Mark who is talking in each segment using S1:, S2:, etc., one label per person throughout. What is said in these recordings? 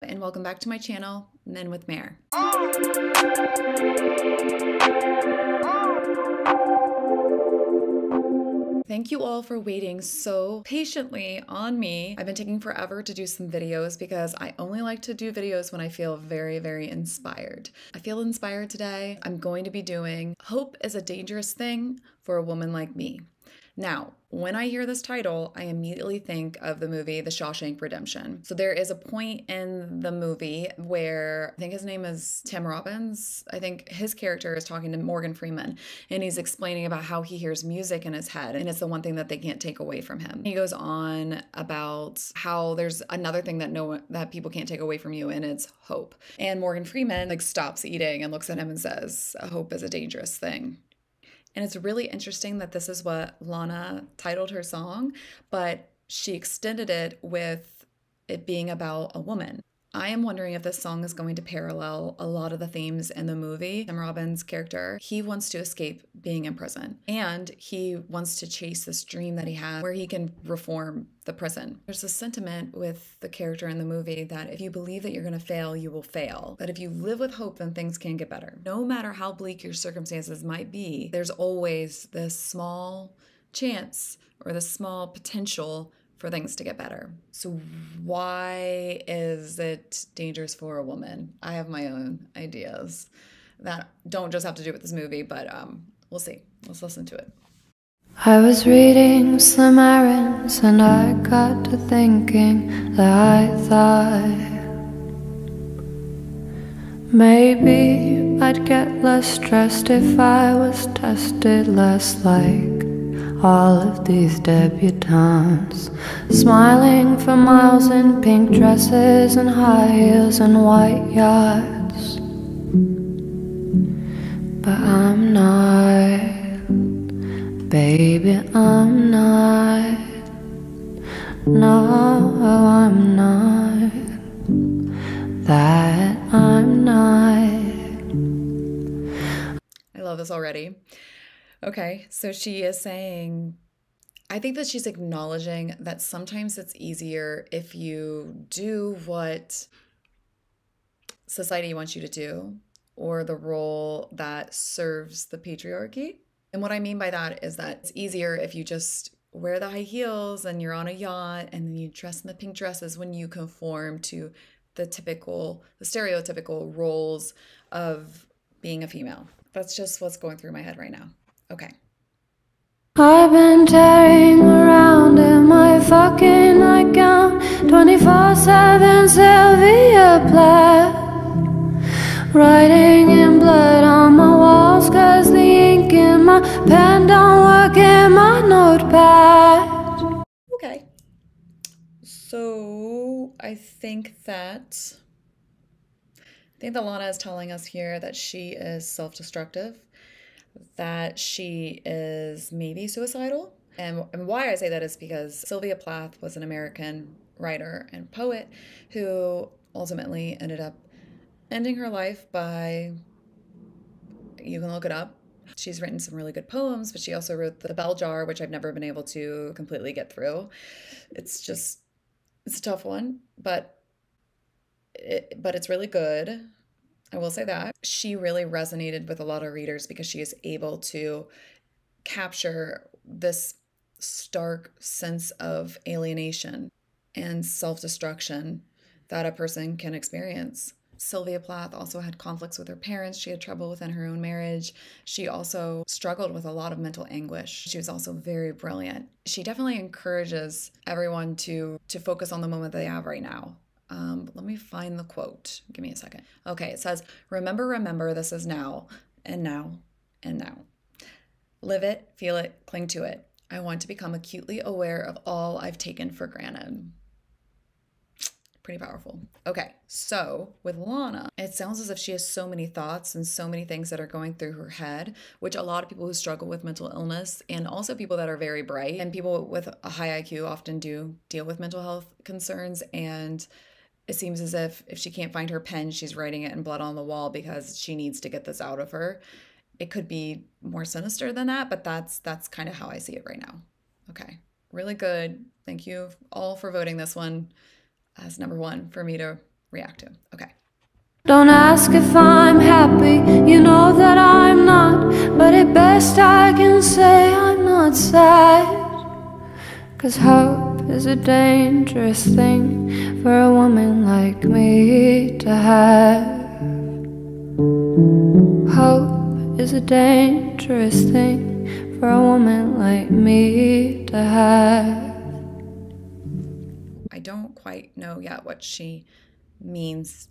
S1: And welcome back to my channel, Men with Mare. Thank you all for waiting so patiently on me. I've been taking forever to do some videos because I only like to do videos when I feel very, very inspired. I feel inspired today. I'm going to be doing Hope is a Dangerous Thing for a Woman Like Me. Now, when I hear this title, I immediately think of the movie The Shawshank Redemption. So there is a point in the movie where I think his name is Tim Robbins. I think his character is talking to Morgan Freeman, and he's explaining about how he hears music in his head, and it's the one thing that they can't take away from him. He goes on about how there's another thing that people can't take away from you, and it's hope. And Morgan Freeman stops eating and looks at him and says, "Hope is a dangerous thing." And it's really interesting that this is what Lana titled her song, but she extended it with it being about a woman. I am wondering if this song is going to parallel a lot of the themes in the movie. Tim Robbins' character, he wants to escape being in prison, and he wants to chase this dream that he has where he can reform the prison. There's a sentiment with the character in the movie that if you believe that you're going to fail, you will fail. But if you live with hope, then things can get better. No matter how bleak your circumstances might be, there's always this small chance or this small potential for things to get better. So why is it dangerous for a woman? I have my own ideas that don't just have to do with this movie, but we'll see. Let's listen to it.
S2: I was reading some errands and I got to thinking that I thought maybe I'd get less stressed if I was tested less like all of these debutantes, smiling for miles in pink dresses and high heels and white yachts. But I'm not, baby, I'm not. No, I'm not. That I'm not.
S1: I love this already. Okay, so she is saying, I think that she's acknowledging that sometimes it's easier if you do what society wants you to do or the role that serves the patriarchy. And what I mean by that is that it's easier if you just wear the high heels and you're on a yacht and then you dress in the pink dresses when you conform to the stereotypical roles of being a female. That's just what's going through my head right now. Okay.
S2: I've been tearing around in my fucking nightgown, 24/7 Sylvia Plath, writing in blood on my walls, cause the ink in my pen don't work in my notepad.
S1: Okay. So I think that Lana is telling us here that she is self-destructive, that she is maybe suicidal. And why I say that is because Sylvia Plath was an American writer and poet who ultimately ended up ending her life by, you can look it up. She's written some really good poems, but she also wrote The Bell Jar, which I've never been able to completely get through. It's a tough one, but it's really good. I will say that. She really resonated with a lot of readers because she is able to capture this stark sense of alienation and self-destruction that a person can experience. Sylvia Plath also had conflicts with her parents. She had trouble within her own marriage. She also struggled with a lot of mental anguish. She was also very brilliant. She definitely encourages everyone to focus on the moment they have right now. Let me find the quote. Give me a second. Okay, it says, remember, this is now, and now, and now. Live it, feel it, cling to it. I want to become acutely aware of all I've taken for granted. Pretty powerful. Okay, so with Lana, it sounds as if she has so many thoughts and so many things that are going through her head, which a lot of people who struggle with mental illness and also people that are very bright and people with a high IQ often do deal with mental health concerns. And it seems as if she can't find her pen, she's writing it in blood on the wall because she needs to get this out of her. It could be more sinister than that, but that's kind of how I see it right now. Okay, really good. Thank you all for voting this one as number one for me to react to. Okay.
S2: Don't ask if I'm happy, you know that I'm not. But at best I can say I'm not sad. 'Cause hope is a dangerous thing for a woman like me to have. Hope is a dangerous thing for a woman like me to have.
S1: I don't quite know yet what she means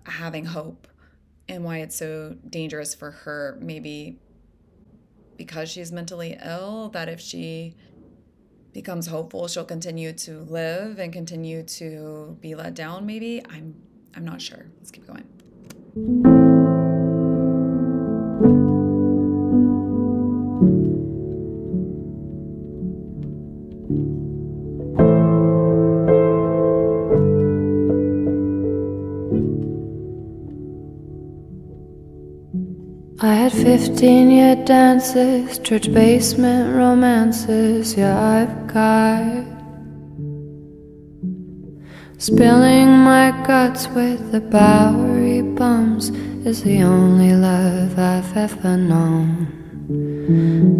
S1: having hope and why it's so dangerous for her. Maybe because she's mentally ill, that if she becomes hopeful, she'll continue to live and continue to be let down. Maybe I'm not sure. Let's keep going.
S2: I had 15-year dances, church basement romances, yeah, I've got. Spilling my guts with the Bowery bums is the only love I've ever known.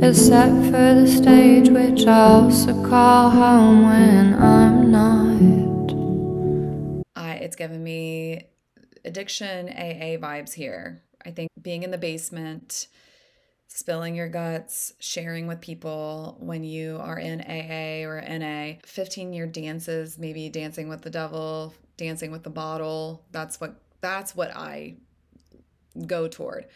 S2: Except for the stage, which I also call home when I'm not.
S1: It's giving me addiction AA vibes here. I think being in the basement, spilling your guts, sharing with people when you are in AA or NA, 15-year dances, maybe dancing with the devil, dancing with the bottle. That's what I go toward.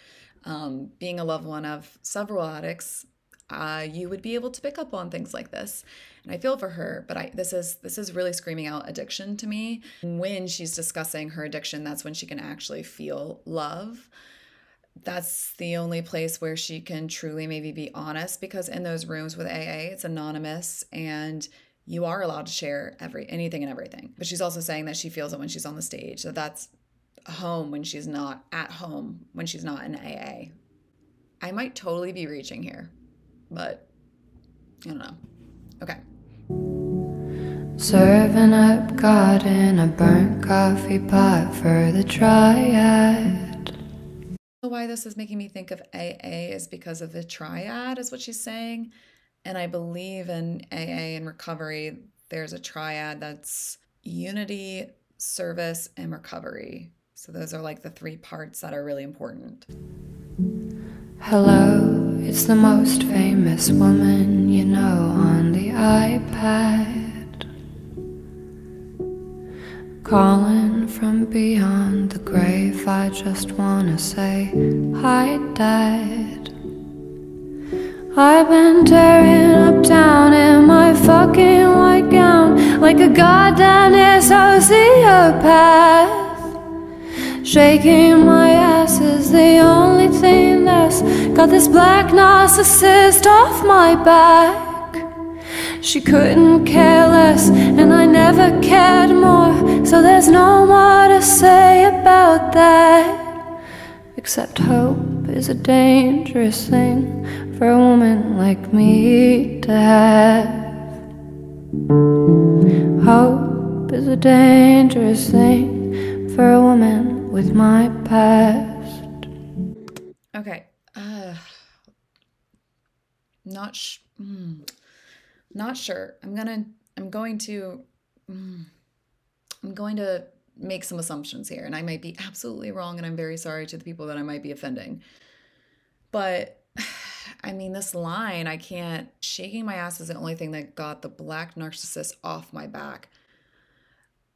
S1: Being a loved one of several addicts, you would be able to pick up on things like this. And I feel for her, but this is really screaming out addiction to me. When she's discussing her addiction, that's when she can actually feel love. That's the only place where she can truly maybe be honest, because in those rooms with AA, it's anonymous and you are allowed to share anything and everything. But she's also saying that she feels it when she's on the stage. So that's home when she's not at home, when she's not in AA. I might totally be reaching here, but I don't know. Okay.
S2: Serving up God in a burnt coffee pot for the triad.
S1: Why this is making me think of AA is because of the triad, is what she's saying. And I believe in AA and recovery, there's a triad that's unity, service, and recovery. So those are like the three parts that are really important.
S2: Hello, it's the most famous woman you know on the iPad. Calling from beyond the grave, I just wanna say, hi Dad. I've been tearing up town in my fucking white gown like a goddamn sociopath. Shaking my ass is the only thing that's got this black narcissist off my back. She couldn't care less, and I never cared more, so there's no more to say about that. Except hope is a dangerous thing for a woman like me to have. Hope is a dangerous thing for a woman with my past.
S1: Okay. Not sure. I'm going to make some assumptions here, and I might be absolutely wrong, and I'm very sorry to the people that I might be offending. But I mean, this line, shaking my ass is the only thing that got the black narcissist off my back.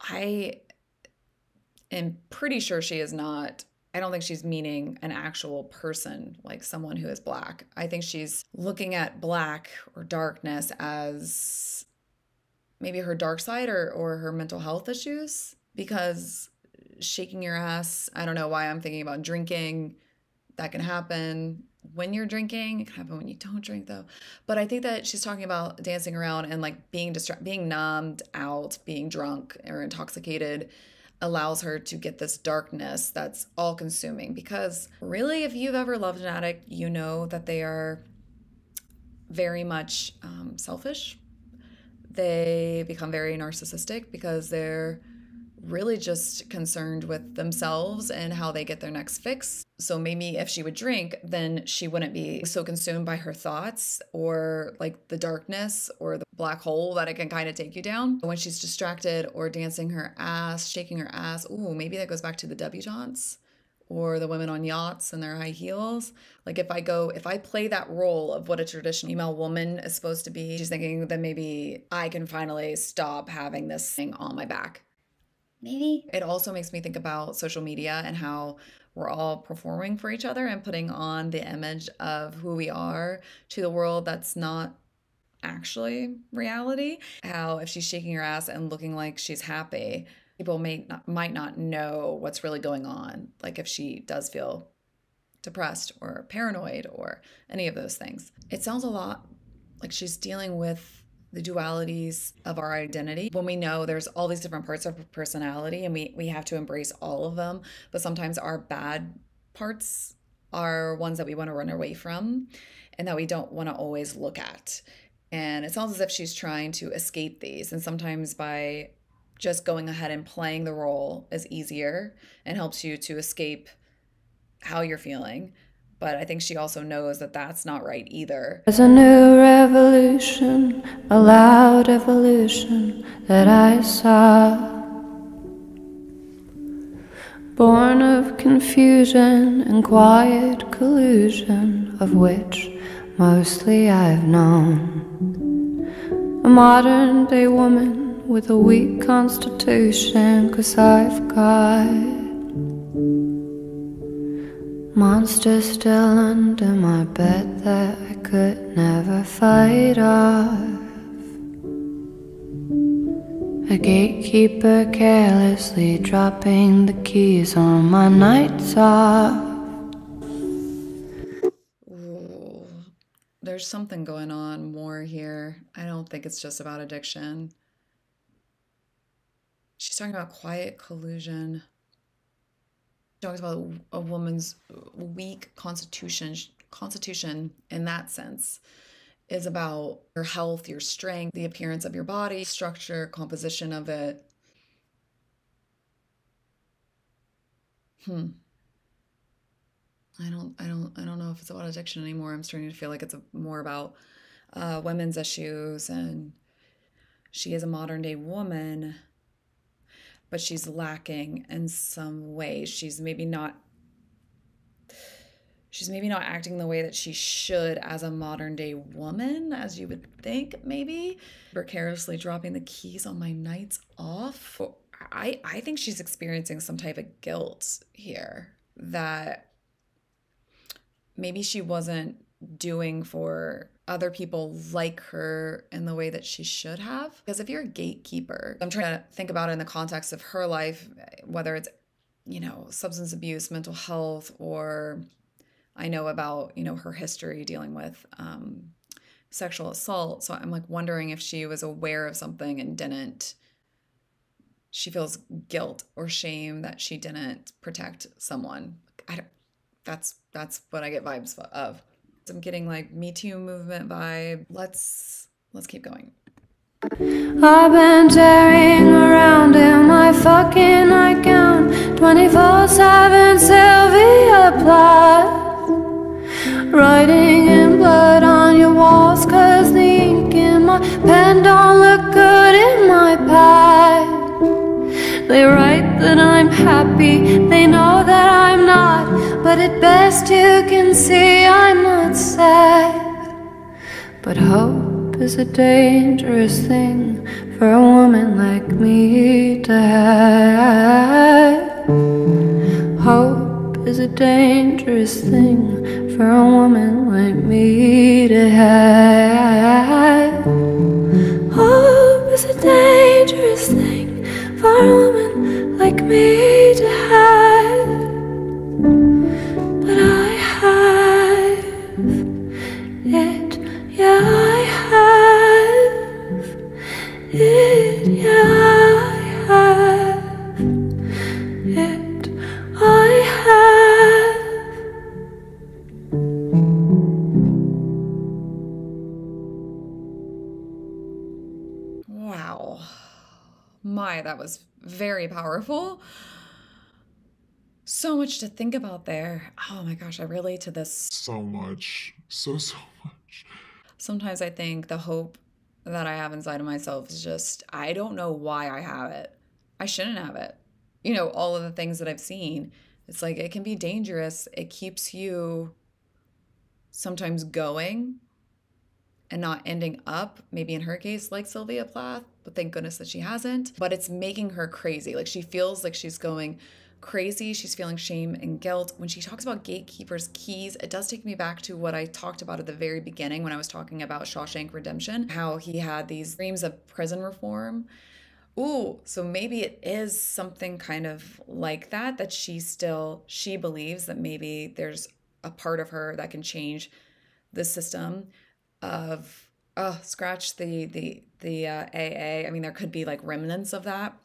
S1: I am pretty sure she is not. I don't think she's meaning an actual person, like someone who is black. I think she's looking at black or darkness as maybe her dark side or her mental health issues, because shaking your ass, I don't know why I'm thinking about drinking. That can happen when you're drinking. It can happen when you don't drink, though. But I think that she's talking about dancing around and like being numbed out, being drunk or intoxicated allows her to get this darkness that's all consuming. Because really, if you've ever loved an addict, you know that they are very much selfish. They become very narcissistic because they're really just concerned with themselves and how they get their next fix. So maybe if she would drink, then she wouldn't be so consumed by her thoughts or like the darkness or the black hole that it can kind of take you down. When she's distracted or dancing her ass, shaking her ass, ooh, maybe that goes back to the debutantes or the women on yachts and their high heels. Like if I play that role of what a traditional female woman is supposed to be, she's thinking that maybe I can finally stop having this thing on my back. Maybe. It also makes me think about social media and how we're all performing for each other and putting on the image of who we are to the world that's not actually reality. How if she's shaking her ass and looking like she's happy, people might not know what's really going on. Like if she does feel depressed or paranoid or any of those things. It sounds a lot like she's dealing with the dualities of our identity when we know there's all these different parts of our personality and we have to embrace all of them. But sometimes our bad parts are ones that we want to run away from and that we don't want to always look at. And it sounds as if she's trying to escape these. And sometimes by just going ahead and playing the role is easier and helps you to escape how you're feeling. But I think she also knows that that's not right either.
S2: There's a new revolution, a loud evolution that I saw, born of confusion and quiet collusion, of which mostly I've known. A modern day woman with a weak constitution, 'cause I've got monsters still under my bed that I could never fight off. A gatekeeper carelessly dropping the keys on my nights off.
S1: Ooh, there's something going on more here. I don't think it's just about addiction. She's talking about quiet collusion. Talks about a woman's weak constitution in that sense is about your health, your strength, the appearance of your body, structure, composition of it. I don't know if it's about addiction anymore. I'm starting to feel like it's more about women's issues, and she is a modern day woman, but she's lacking in some ways. She's maybe not acting the way that she should as a modern day woman, as you would think, maybe. Or carelessly dropping the keys on my nights off. I think she's experiencing some type of guilt here that maybe she wasn't doing for other people like her in the way that she should have. Because if you're a gatekeeper, I'm trying to think about it in the context of her life, whether it's, substance abuse, mental health, or I know about, her history dealing with sexual assault. So I'm like wondering if she was aware of something and didn't. She feels guilt or shame that she didn't protect someone. That's what I get vibes of. I'm getting like Me Too movement vibe. Let's keep going.
S2: I've been tearing around in my fucking nightgown, 24/7 Sylvia Plath, writing in blood on your walls, 'cause the ink in my pen don't look good in my pad. They write that I'm happy, they know that I'm not, but at best you can see I'm not sad. But hope is a dangerous thing for a woman like me to have. Hope is a dangerous thing for a woman like me to have. Hope is a dangerous thing for a woman like me to have. But I have it, yeah, I have it, yeah, I have it, I have.
S1: Wow. My, that was very powerful. So much to think about there. Oh my gosh, I relate to this
S3: so much. So much.
S1: Sometimes I think the hope that I have inside of myself is just, I don't know why I have it. I shouldn't have it. You know, all of the things that I've seen, it's like it can be dangerous. It keeps you sometimes going and not ending up, maybe in her case, like Sylvia Plath, but thank goodness that she hasn't. But it's making her crazy. Like she feels like she's going crazy. She's feeling shame and guilt. When she talks about gatekeepers' keys, it does take me back to what I talked about at the very beginning when I was talking about Shawshank Redemption, how he had these dreams of prison reform. Ooh, so maybe it is something kind of like that, that she believes that maybe there's a part of her that can change the system of, scratch the AA. I mean, there could be like remnants of that,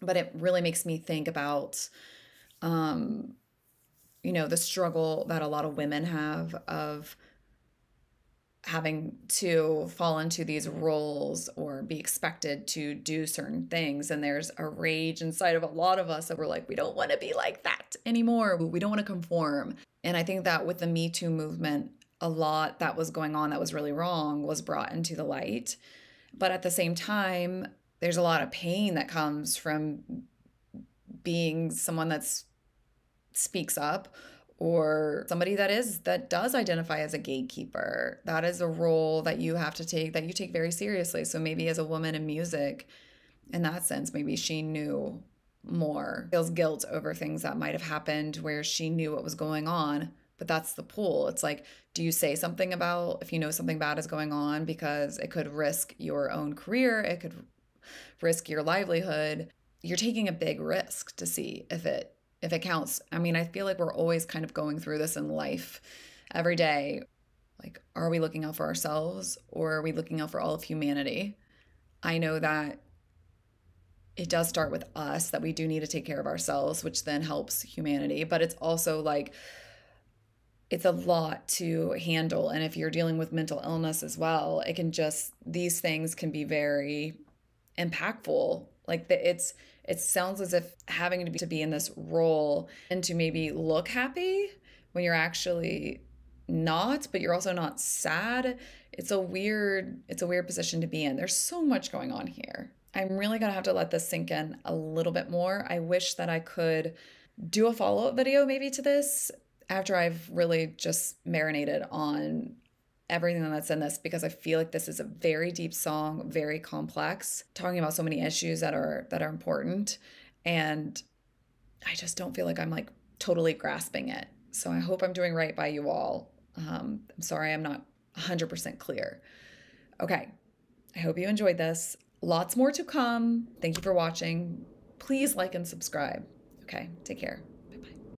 S1: but it really makes me think about, you know, the struggle that a lot of women have of having to fall into these roles or be expected to do certain things. And there's a rage inside of a lot of us that we're like, we don't want to be like that anymore. We don't want to conform. And I think that with the Me Too movement, a lot that was going on that was really wrong was brought into the light. But at the same time, there's a lot of pain that comes from being someone that speaks up, or somebody that does identify as a gatekeeper. That is a role that you have to take, that you take very seriously. So maybe as a woman in music, in that sense, maybe she knew more, feels guilt over things that might have happened where she knew what was going on. But that's the pull. It's like, do you say something about if you know something bad is going on, because it could risk your own career, it could risk your livelihood. You're taking a big risk to see if it counts. I mean, I feel like we're always kind of going through this in life every day. Like, are we looking out for ourselves, or are we looking out for all of humanity? I know that it does start with us, that we do need to take care of ourselves, which then helps humanity. But it's also like, it's a lot to handle. And if you're dealing with mental illness as well, these things can be very impactful. Like it sounds as if having to be in this role and to maybe look happy when you're actually not, but you're also not sad. It's a weird position to be in. There's so much going on here. I'm really gonna have to let this sink in a little bit more. I wish that I could do a follow-up video maybe to this after I've really just marinated on everything that's in this, because I feel like this is a very deep song, very complex, talking about so many issues that are important, and I just don't feel like I'm like totally grasping it. So I hope I'm doing right by you all. I'm sorry I'm not 100% clear. Okay, I hope you enjoyed this. Lots more to come. Thank you for watching. Please like and subscribe. Okay, take care.